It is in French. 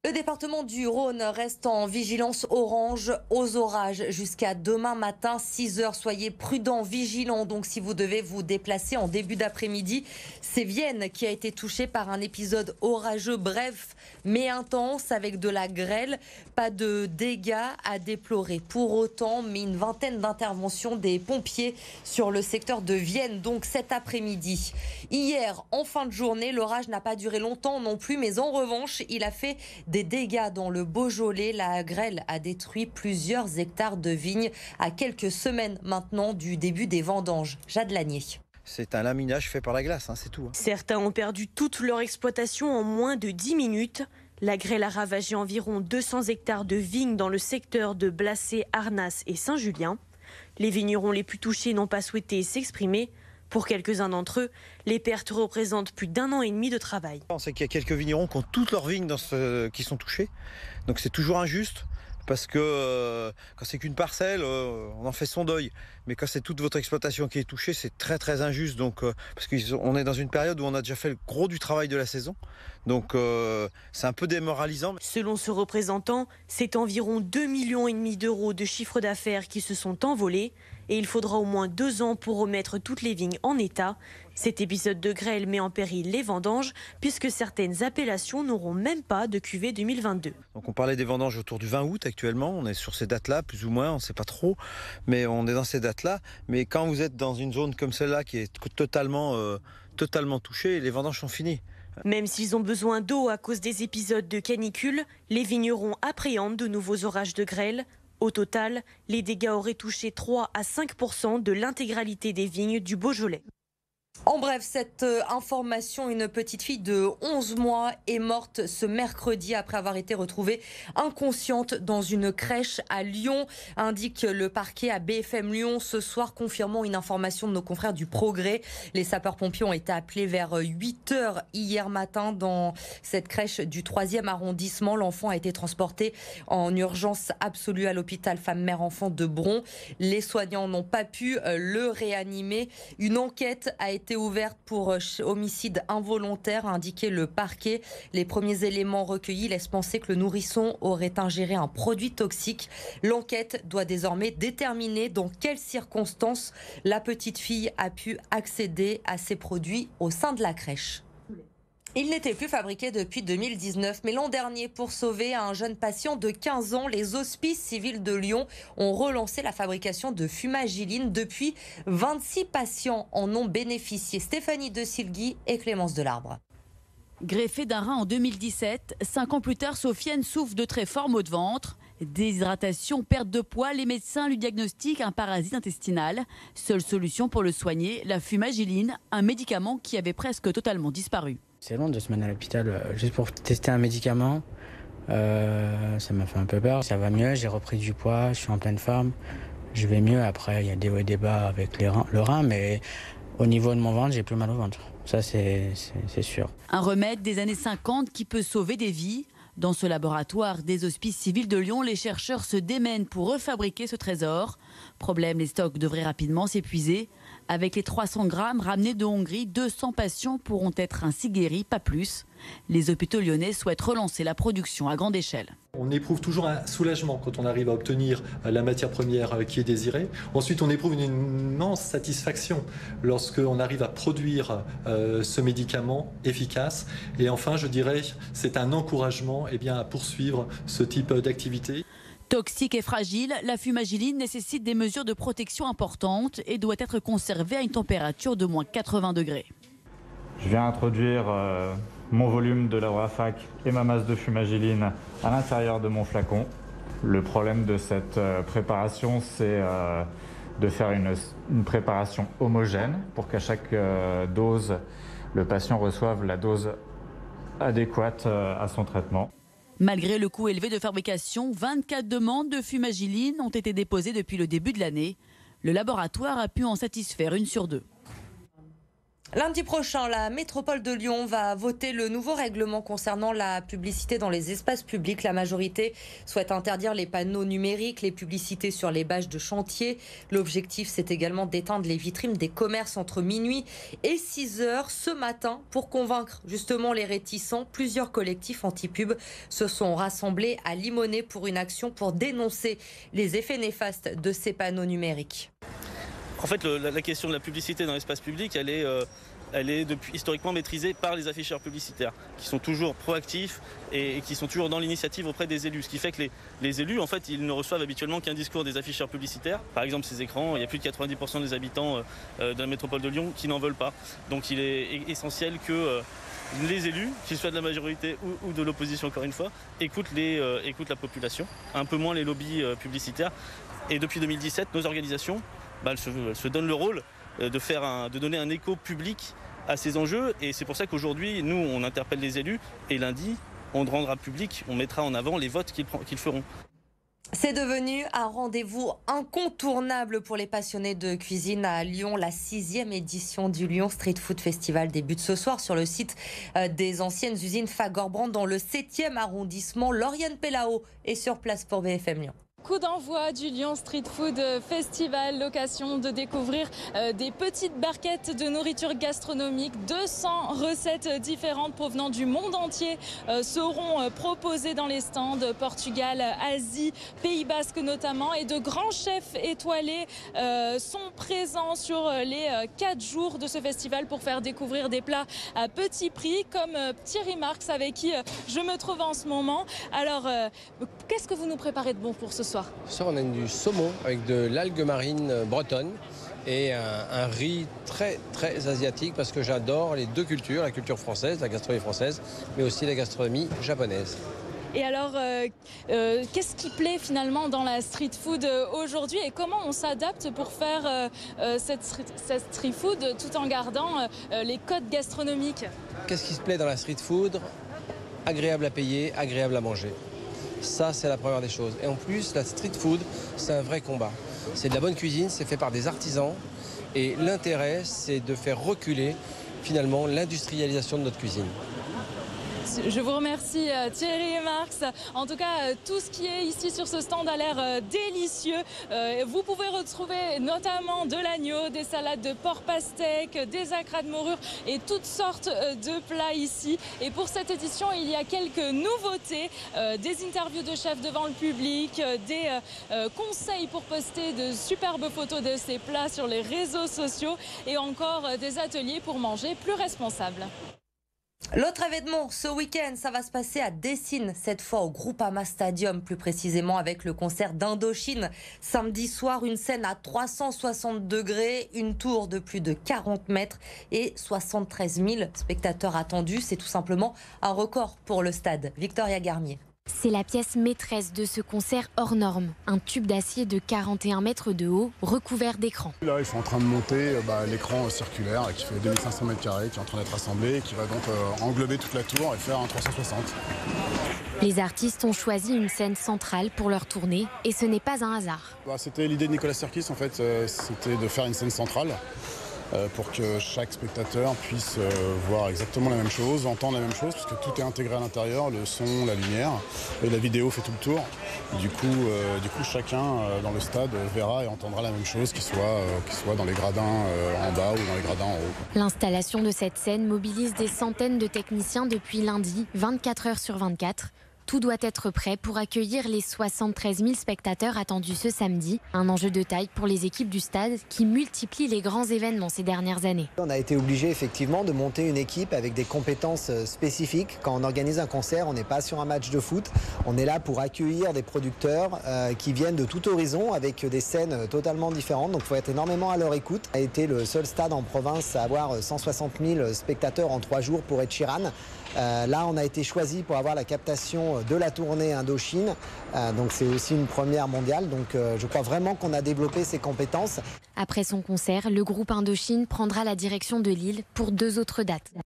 Le département du Rhône reste en vigilance orange aux orages jusqu'à demain matin 6 h. Soyez prudents, vigilants. Donc si vous devez vous déplacer en début d'après-midi, c'est Vienne qui a été touchée par un épisode orageux bref mais intense avec de la grêle. Pas de dégâts à déplorer. Pour autant, mais une vingtaine d'interventions des pompiers sur le secteur de Vienne donc cet après-midi. Hier, en fin de journée, l'orage n'a pas duré longtemps non plus, mais en revanche, il a fait des dégâts dans le Beaujolais. La grêle a détruit plusieurs hectares de vignes à quelques semaines maintenant du début des vendanges. Jade Lanier. C'est un laminage fait par la glace, c'est tout. Certains ont perdu toute leur exploitation en moins de 10 minutes. La grêle a ravagé environ 200 hectares de vignes dans le secteur de Blacé, Arnas et Saint-Julien. Les vignerons les plus touchés n'ont pas souhaité s'exprimer. Pour quelques-uns d'entre eux, les pertes représentent plus d'1 an et demi de travail. On sait qu'il y a quelques vignerons qui ont toutes leurs vignes qui sont touchées. Donc c'est toujours injuste parce que quand c'est qu'une parcelle, on en fait son deuil. Mais quand c'est toute votre exploitation qui est touchée, c'est très très injuste. Donc, parce qu'on est dans une période où on a déjà fait le gros du travail de la saison. Donc c'est un peu démoralisant. Selon ce représentant, c'est environ 2,5 millions d'euros de chiffre d'affaires qui se sont envolés. Et il faudra au moins 2 ans pour remettre toutes les vignes en état. Cet épisode de grêle met en péril les vendanges puisque certaines appellations n'auront même pas de cuvée 2022. Donc on parlait des vendanges autour du 20 août actuellement. On est sur ces dates-là, plus ou moins, on ne sait pas trop. Mais on est dans ces dates-là. Mais quand vous êtes dans une zone comme celle-là qui est totalement touchée, les vendanges sont finies. Même s'ils ont besoin d'eau à cause des épisodes de canicule, les vignerons appréhendent de nouveaux orages de grêle. Au total, les dégâts auraient touché 3 à 5% de l'intégralité des vignes du Beaujolais. En bref, cette information, une petite fille de 11 mois est morte ce mercredi après avoir été retrouvée inconsciente dans une crèche à Lyon, indique le parquet à BFM Lyon ce soir, confirmant une information de nos confrères du Progrès. Les sapeurs-pompiers ont été appelés vers 8 h hier matin dans cette crèche du 3e arrondissement. L'enfant a été transporté en urgence absolue à l'hôpital femme-mère-enfant de Bron. Les soignants n'ont pas pu le réanimer. Une enquête a été ouverte pour homicide involontaire, a indiqué le parquet. Les premiers éléments recueillis laissent penser que le nourrisson aurait ingéré un produit toxique. L'enquête doit désormais déterminer dans quelles circonstances la petite fille a pu accéder à ces produits au sein de la crèche. Il n'était plus fabriqué depuis 2019, mais l'an dernier, pour sauver un jeune patient de 15 ans, les hospices civils de Lyon ont relancé la fabrication de fumagiline. Depuis, 26 patients en ont bénéficié. Stéphanie De Silgui et Clémence Delarbre. Greffée d'un rein en 2017, 5 ans plus tard, Sofiane souffre de très forts maux de ventre. Déshydratation, perte de poids, les médecins lui diagnostiquent un parasite intestinal. Seule solution pour le soigner, la fumagiline, un médicament qui avait presque totalement disparu. C'est long 2 semaines à l'hôpital juste pour tester un médicament. Ça m'a fait un peu peur. Ça va mieux, j'ai repris du poids, je suis en pleine forme. Je vais mieux. Après, il y a des hauts et des bas avec le rein, mais au niveau de mon ventre, j'ai plus mal au ventre. Ça, c'est sûr. Un remède des années 50 qui peut sauver des vies. Dans ce laboratoire des hospices civils de Lyon, les chercheurs se démènent pour refabriquer ce trésor. Problème, les stocks devraient rapidement s'épuiser. Avec les 300 grammes ramenés de Hongrie, 200 patients pourront être ainsi guéris, pas plus. Les hôpitaux lyonnais souhaitent relancer la production à grande échelle. On éprouve toujours un soulagement quand on arrive à obtenir la matière première qui est désirée. Ensuite, on éprouve une immense satisfaction lorsqu'on arrive à produire ce médicament efficace. Et enfin, je dirais, c'est un encouragement à poursuivre ce type d'activité. Toxique et fragile, la fumagiline nécessite des mesures de protection importantes et doit être conservée à une température de moins 80 degrés. Je viens introduire mon volume de l'Aurafac et ma masse de fumagiline à l'intérieur de mon flacon. Le problème de cette préparation, c'est de faire une préparation homogène pour qu'à chaque dose, le patient reçoive la dose adéquate à son traitement. Malgré le coût élevé de fabrication, 24 demandes de fumagiline ont été déposées depuis le début de l'année. Le laboratoire a pu en satisfaire 1 sur 2. Lundi prochain, la métropole de Lyon va voter le nouveau règlement concernant la publicité dans les espaces publics. La majorité souhaite interdire les panneaux numériques, les publicités sur les bâches de chantier. L'objectif, c'est également d'éteindre les vitrines des commerces entre minuit et 6 heures ce matin. Pour convaincre justement les réticents, plusieurs collectifs anti-pub se sont rassemblés à Limonest pour une action pour dénoncer les effets néfastes de ces panneaux numériques. En fait, la question de la publicité dans l'espace public, elle est depuis historiquement maîtrisée par les afficheurs publicitaires, qui sont toujours proactifs et qui sont toujours dans l'initiative auprès des élus. Ce qui fait que les élus, en fait, ils ne reçoivent habituellement qu'un discours des afficheurs publicitaires. Par exemple, ces écrans, il y a plus de 90% des habitants de la métropole de Lyon qui n'en veulent pas. Donc il est essentiel que les élus, qu'ils soient de la majorité ou de l'opposition encore une fois, écoutent la population, un peu moins les lobbies publicitaires. Et depuis 2017, nos organisations elles se donnent le rôle de donner un écho public à ces enjeux. Et c'est pour ça qu'aujourd'hui, nous, on interpelle les élus. Et lundi, on rendra public, on mettra en avant les votes qu'ils feront. C'est devenu un rendez-vous incontournable pour les passionnés de cuisine à Lyon. La 6e édition du Lyon Street Food Festival débute ce soir sur le site des anciennes usines Fagerbrand dans le 7e arrondissement. Lauriane Pellao est sur place pour BFM Lyon. Coup d'envoi du Lyon Street Food Festival, l'occasion de découvrir des petites barquettes de nourriture gastronomique. 200 recettes différentes provenant du monde entier seront proposées dans les stands. Portugal, Asie, Pays Basque notamment. Et de grands chefs étoilés sont présents sur les 4 jours de ce festival pour faire découvrir des plats à petit prix, comme Thierry Marx avec qui je me trouve en ce moment. Alors, qu'est-ce que vous nous préparez de bon pour ce soir ? Ce soir, on a du saumon avec de l'algue marine bretonne et un riz très très asiatique parce que j'adore les deux cultures, la culture française, la gastronomie française, mais aussi la gastronomie japonaise. Et alors, qu'est-ce qui plaît finalement dans la street food aujourd'hui et comment on s'adapte pour faire cette street food tout en gardant les codes gastronomiques ? Qu'est-ce qui se plaît dans la street food ? Agréable à payer, agréable à manger. Ça, c'est la première des choses. Et en plus, la street food, c'est un vrai combat. C'est de la bonne cuisine, c'est fait par des artisans. Et l'intérêt, c'est de faire reculer, finalement, l'industrialisation de notre cuisine. Je vous remercie Thierry Marx. En tout cas, tout ce qui est ici sur ce stand a l'air délicieux. Vous pouvez retrouver notamment de l'agneau, des salades de porc pastèque, des acras de morue et toutes sortes de plats ici. Et pour cette édition, il y a quelques nouveautés, des interviews de chefs devant le public, des conseils pour poster de superbes photos de ces plats sur les réseaux sociaux et encore des ateliers pour manger plus responsable. L'autre événement ce week-end, ça va se passer à Dessines, cette fois au Groupama Stadium, plus précisément avec le concert d'Indochine. Samedi soir, une scène à 360 degrés, une tour de plus de 40 mètres et 73 000 spectateurs attendus. C'est tout simplement un record pour le stade. Victoria Garnier. C'est la pièce maîtresse de ce concert hors norme. Un tube d'acier de 41 mètres de haut, recouvert d'écran. Là, ils sont en train de monter l'écran circulaire qui fait 2500 mètres carrés, qui est en train d'être assemblé, qui va donc englober toute la tour et faire un 360. Les artistes ont choisi une scène centrale pour leur tournée et ce n'est pas un hasard. C'était l'idée de Nicolas Sirkis, en fait, c'était de faire une scène centrale. Pour que chaque spectateur puisse voir exactement la même chose, entendre la même chose, parce que tout est intégré à l'intérieur, le son, la lumière, et la vidéo fait tout le tour. Du coup, chacun dans le stade verra et entendra la même chose, qu'il soit dans les gradins en bas ou dans les gradins en haut. L'installation de cette scène mobilise des centaines de techniciens depuis lundi, 24 heures sur 24. Tout doit être prêt pour accueillir les 73 000 spectateurs attendus ce samedi. Un enjeu de taille pour les équipes du stade qui multiplient les grands événements ces dernières années. On a été obligé effectivement de monter une équipe avec des compétences spécifiques. Quand on organise un concert, on n'est pas sur un match de foot. On est là pour accueillir des producteurs qui viennent de tout horizon avec des scènes totalement différentes. Donc il faut être énormément à leur écoute. On a été le seul stade en province à avoir 160 000 spectateurs en 3 jours pour Ed Sheeran. Là, on a été choisi pour avoir la captation de la tournée Indochine. Donc c'est aussi une première mondiale. Donc je crois vraiment qu'on a développé ces compétences. Après son concert, le groupe Indochine prendra la direction de Lille pour 2 autres dates.